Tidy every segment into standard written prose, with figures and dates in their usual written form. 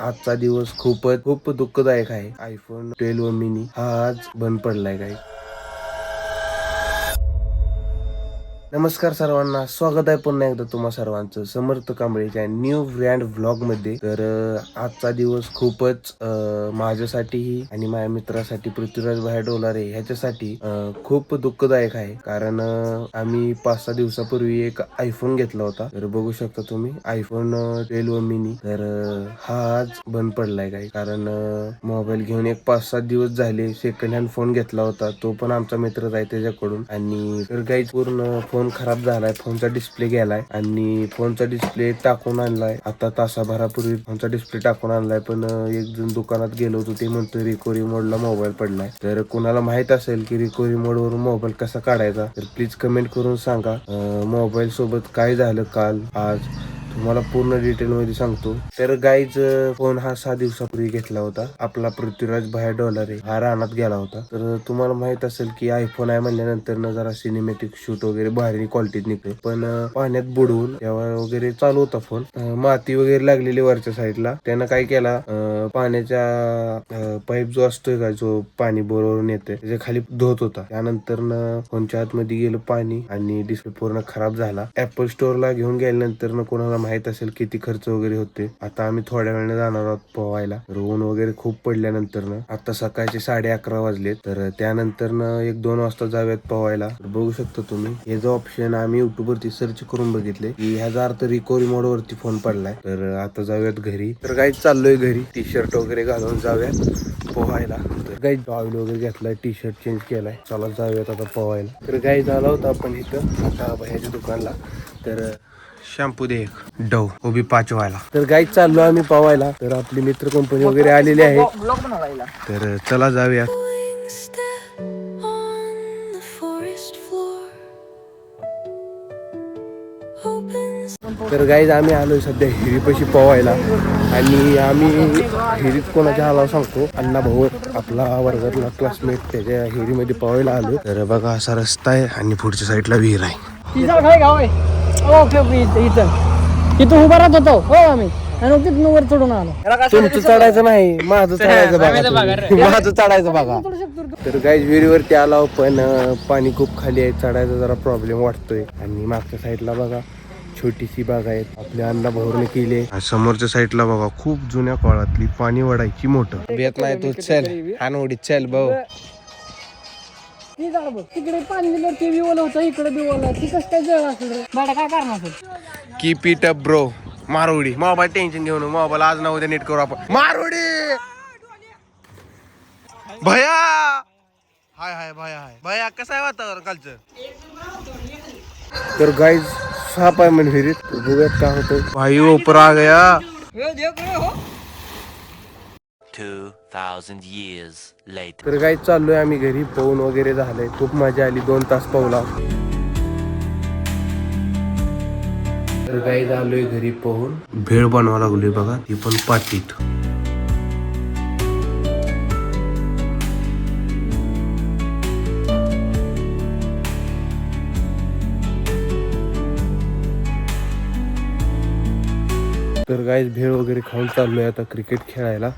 आजचा दिवस खूप दुःखदायक आहे. आयफोन 12 मिनी हा आज बंद पडलाय काय. नमस्कार सर्वांना, स्वागत आहे पुन्हा एकदा तुम्हा सर्वांचं समर्थ कांबळेच्या न्यू ब्रँड व्लॉग मध्ये. तर आजचा दिवस खूपच माझ्यासाठीही आणि माझ्या मित्रासाठी पृथ्वीराज भाई डोलारे ह्याच्यासाठी खूप दुःखदायक आहे. कारण आम्ही 5-6 दिवसापूर्वी एक आयफोन घेतला होता. तर बघू शकता तुम्ही आयफोन 12 मिनी. तर हा आज बंद पडलाय काय. कारण मोबाईल घेऊन एक 5-7 दिवस झाले. सेकंड हँड फोन घेतला होता, तो पण आमचा मित्रच आहे त्याच्याकडून. आणि तर काही पूर्ण फोन खराब झालाय, फोनचा डिस्प्ले गेलाय आणि फोनचा डिस्प्ले टाकून आणलाय. आता तासाभरापूर्वी फोनचा डिस्प्ले टाकून आणलाय. पण एक जण दुकानात गेलो होतो, ते म्हणतो रिकव्हरी मोडला मोबाईल पडलाय. तर कुणाला माहित असेल की रिकव्हरी मोड वरून मोबाईल कसा काढायचा तर प्लीज कमेंट करून सांगा. मोबाईल सोबत काय झालं काल आज तुम्हाला पूर्ण डिटेल मध्ये सांगतो. तर गाईज फोन हा 6 दिवसापूर्वी घेतला होता. आपला पृथ्वीराज भाई डोलारे हा रानात गेला होता. तर तुम्हाला माहित असेल की आयफोन आहे म्हणल्यानंतर ना जरा सिनेमॅटिक शूट वगैरे भारी क्वालिटीत निघते. पण पाण्यात बुडवून तेव्हा वगैरे चालू होता फोन. माती वगैरे लागलेली वरच्या साईडला. त्यानं काय केला, पाण्याच्या पाईप जो असतोय का, जो पाणी बोरवरून येते त्याच्या खाली धुत होता. त्यानंतर फोनच्या आतमध्ये गेलं पाणी आणि डिस्प्ले पूर्ण खराब झाला. ऍपल स्टोअरला घेऊन गेल्यानंतर कोणाला माहित असेल किती खर्च वगैरे होते. आता आम्ही थोड्या वेळाने जाणार आहोत पोहायला. ऊन वगैरे खूप पडल्यानंतर आता सकाळचे 11:30 वाजले. तर त्यानंतर 1-2 वाजता जाऊयात पोहायला. बघू शकता तुम्ही हे जो ऑप्शन आम्ही युट्यूब वरती सर्च करून बघितले की ह्याचा अर्थ रिकव्हरी मोड वरती फोन पडलाय. तर आता जाऊयात घरी. तर काही चाललोय घरी, टी शर्ट वगैरे घालून जाऊयात पोहायला. तर काही ऑइल वगैरे घेतलाय, टी शर्ट चेंज केलाय, चला जाऊयात आता पोहायला. तर काही झाला होता आपण इथं आता ह्याच्या दुकानला. तर शॅम्पू दे एक डव उभी 5 व्हायला. तर गाईच चाललो आम्ही पवायला. तर आपली मित्र कंपनी वगैरे आलेली आहे. तर चला जाऊया. तर गाईज आम्ही आलोय सध्या हिरीपाशी पवायला. आणि आम्ही हिरीत कोणाच्या आला सांगतो, अण्णा भाऊ आपला वर्गातला क्लासमेट त्याच्या हिरीमध्ये पवायला आलो. तर बघा असा रस्ता आहे आणि पुढच्या साईडला विहीर आहे. तिथं उभा राहत होतो हो आम्ही आणि तिथून वर चढून आलो. तुमचं चढायचं नाही, माझं चढायचं बघा. माझं चढायचं बघा. तर गाईज विहिरीवरती आलो, पण पाणी खूप खाली आहे, चढायचा जरा प्रॉब्लेम वाटतोय. आणि मागच्या साईडला बघा छोटीशी बाग आहे, आपल्या अण्णा भाऊने केली. समोरच्या साईडला बघा खूप जुन्या काळातली पाणी वडायची मोठं भेट नाही. तू चल हानवडीत चल भाऊ. तिकडे पाणी दिलं ते बी ओलं होतं, इकडे बी ओलं. ती कसं काय जळ असेल रे बाडा, काय करणार असेल. Keep it up bro. Marwadi mobile tension घेऊन मोबाईल आज ना उद्या नीट करू आपण. मारवडी भया हाय हाय भया हाय भया. कसं आहे वातावरण कालचं. तर गाईज साप आहे म्हणजे विहिरीत, बघूयात का होतं. भाई ऊपर आ गया. 2000 years later. तर गाईज चाललोय आम्ही घरी. पोहून वगैरे झालंय, खूप मजा आली. 2 तास पोहला. तर गाईज आलोय घरी पोहून. भेळ बनवा लागलोय बघा, ती पण पाटीत. तर गाईज भेळ वगैरे खाऊन चाललोय आता क्रिकेट खेळायला.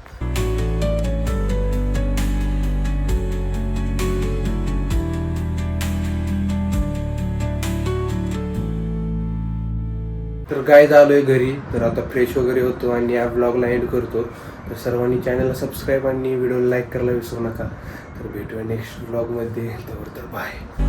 तर गाईज आलोय घरी. तर आता फ्रेश वगैरे होतो आणि या ब्लॉगला एंड करतो. तर सर्वांनी चॅनलला सबस्क्राईब आणि व्हिडिओला लाईक करायला विसरू नका. तर भेटूया नेक्स्ट ब्लॉगमध्ये. तर बाय.